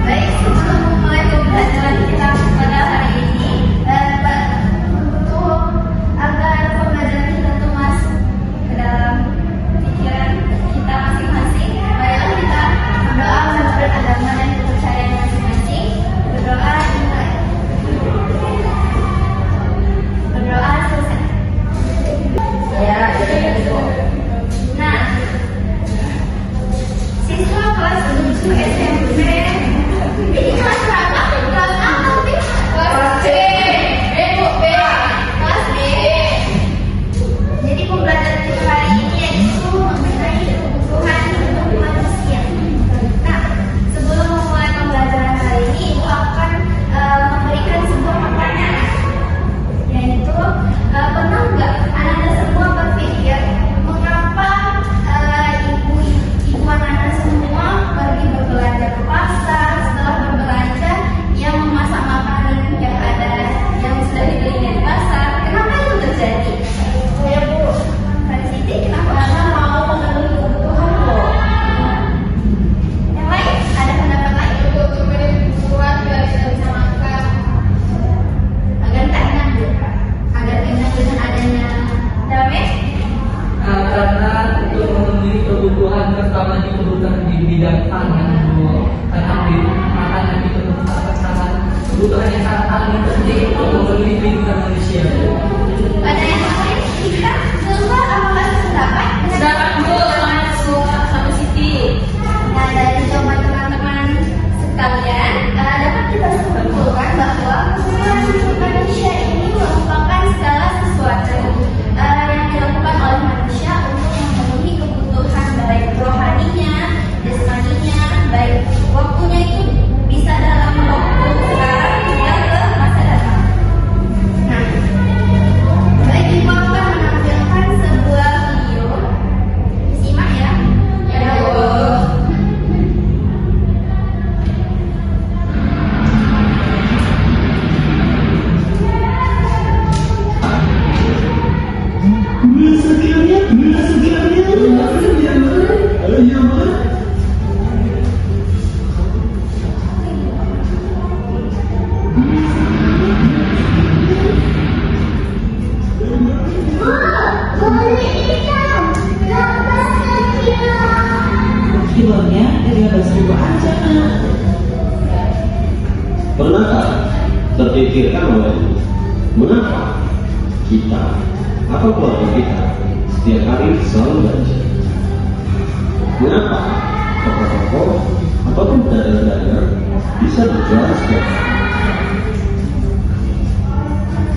Baik, sebelum memulai pembelajaran kita pada hari ini, untuk agar pembelajaran kita itu masuk ke dalam pikiran kita masing-masing, marilah kita berdoa menurut agama dan kepercayaan masing-masing. Berdoa dimulai. Berdoa selesai. Nah, siswa kelas 7 SMP. Ini kelas berapa? Kelas apa sih? Kelas C. Bu, B. Kelas B. Jadi pembelajaran kita hari ini yaitu mengenai kebutuhan hidup manusia. Nah, sebelum memulai pembelajaran hari ini, Ibu akan memberikan sebuah pertanyaan, yaitu pernah nggak anak-anak semua berpikir mengapa ibu anak-anak semua pergi berbelanja ke pasar, setelah berbelanja yang memasak makanan yang ada yang sudah dibeli dari pasar? Kenapa itu terjadi? Ya Bu, Kak Siti, kenapa? Karena mau memenuhi kebutuhan loh. Yang lain, ada pendapat lain? Untuk memenuhi kebutuhan biar kita bisa makan agar kenyang juga, agar kenyang dengan adanya damai. Karena untuk memenuhi kebutuhan pertama di kebutuhan di bidang pangan dulu, karena di makanan itu merupakan sangat kebutuhan yang sangat paling penting untuk memenuhi kehidupan manusia. Ada yang lain? Kita semua apakah pendapat? Sedangkan Bu, sama Siti. Nah, dari jawaban teman-teman sekalian, dapat kita simpulkan bahwa kebutuhan hidup manusia ini merupakan segala sesuatu yang dilakukan oleh manusia untuk memenuhi kebutuhan baik rohaninya, jasmaninya, baik waktunya itu bisa dalam waktu sekarang hingga ke masa datang. Nah, baik, Ibu akan menampilkan sebuah video. Simak ya. Ya, Bu. Kilonya 13.000 aja, Nak. Pernahkah terpikirkan olehmu mengapa kita atau keluarga kita setiap hari selalu belanja? Mengapa toko-toko ataupun pedagang-pedagang bisa berjualan setiap hari?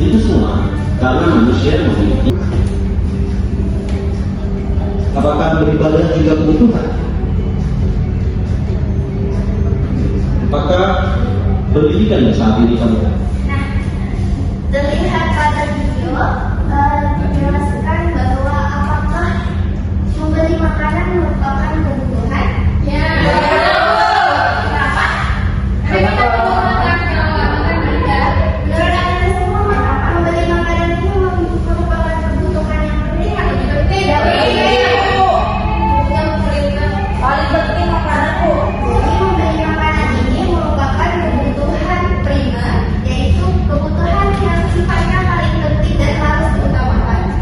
Itu semua karena manusia memiliki. Apakah beribadah juga kebutuhan? Apakah pendidikan saat ini kamu? Nah, terlihat pada video menjelaskan bahwa apakah membeli makanan merupakan kebutuhan? Ya. Kenapa? Karena kita perlu makan kalau nggak makan tidak. Menurut Anda semua, mengapa membeli makanan ini merupakan kebutuhan yang penting atau tidak penting? Paling penting makanan Bu. Jadi membeli makanan ini merupakan kebutuhan primer, yaitu kebutuhan yang sifatnya paling penting dan harus diutamakan,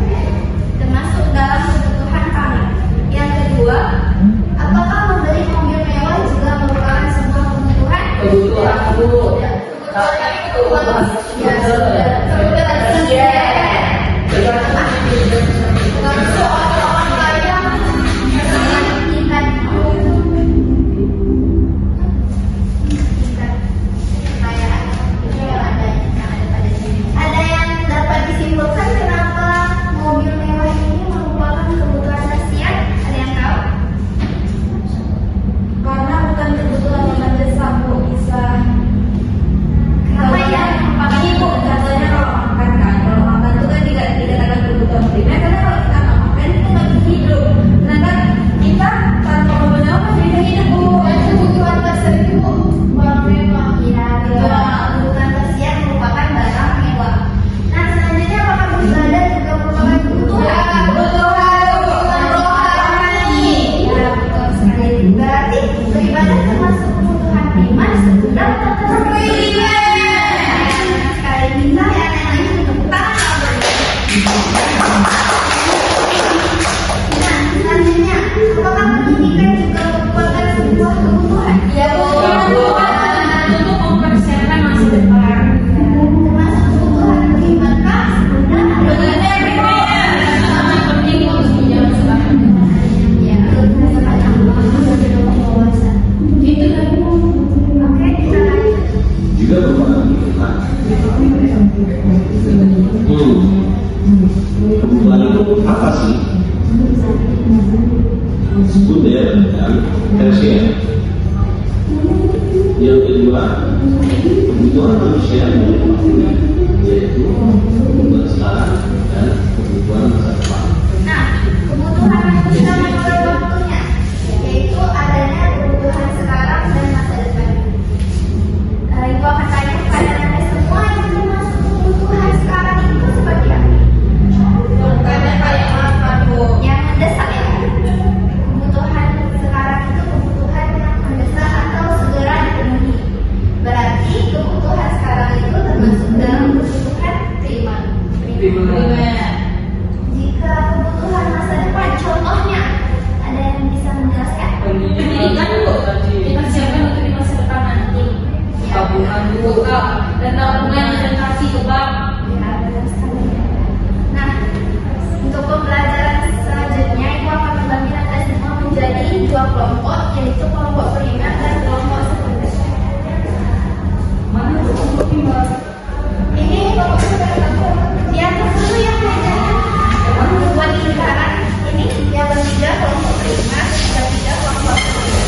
termasuk dalam kebutuhan pangan. Yang kedua, apakah membeli mobil mewah juga merupakan sebuah kebutuhan? Kebutuhan Bu. Kebutuhan itu ya sudah. Termasuk orang kaya sangat tingkat kekayaan itu ada yang dapat disimpulkan kenapa mobil mewah ini merupakan kebutuhan hasiat? Ada yang tahu? Karena bukan kebutuhan yang mendesak Bu, bisa. Kenapa ya? Ini Bu, katanya kalau makan kan, kalau makan sekunder dan tersier. Yang kedua, kebutuhan manusia yaitu kebutuhan sekarang dan kebutuhan masa depan. Nah, kebutuhan manusia menurut waktunya, yaitu adanya kebutuhan sekarang dan masa depan. Ibu akan tanya kepada Anda semua yang termasuk kebutuhan sekarang itu seperti apa? Bukannya kayak apa, Bu? Yang mendesak ya. Kebutuhan sekarang itu kebutuhan yang mendesak atau segera dipenuhi. Berarti kebutuhan sekarang itu termasuk dalam kebutuhan primer. Jika kebutuhan masa depan, contohnya, ada yang bisa menjelaskan? Pendidikan, Bu. Kita siapkan untuk di masa depan nanti. Tabungan Bu, Kak. Dan tabungan investasi ke bank. Ya, benar sekali. Nah, untuk pembelajaran selanjutnya, Ibu akan membagi Anda semua menjadi dua kelompok, yaitu kelompok primer dan kelompok sekunder. Mana kelompok primer? Ini kelompok sekunder. Di atas dulu yang belajar buat lingkaran. Ini yang bertiga kelompok primer, yang tiga kelompok sekunder.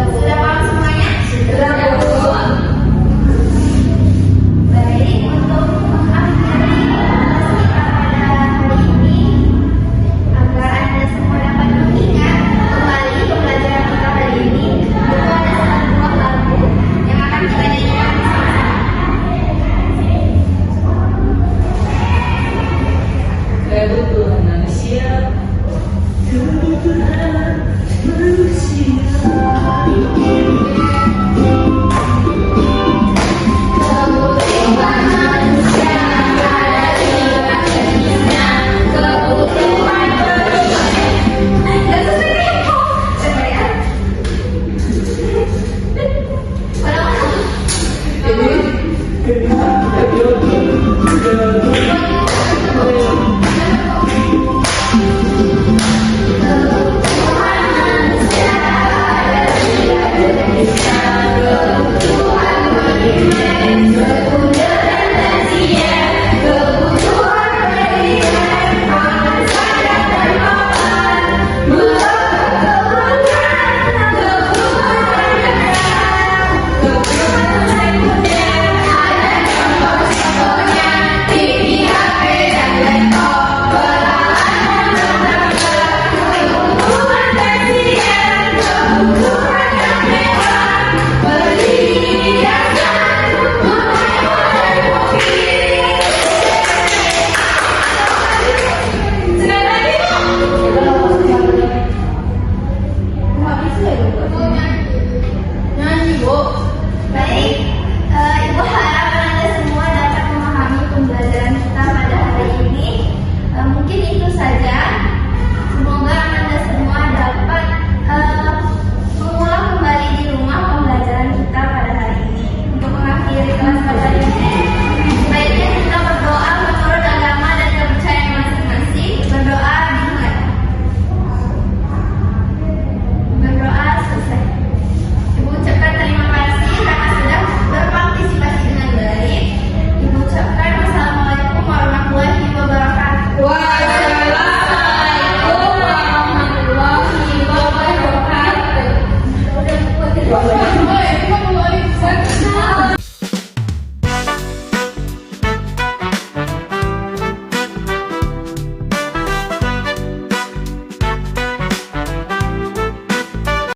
sudah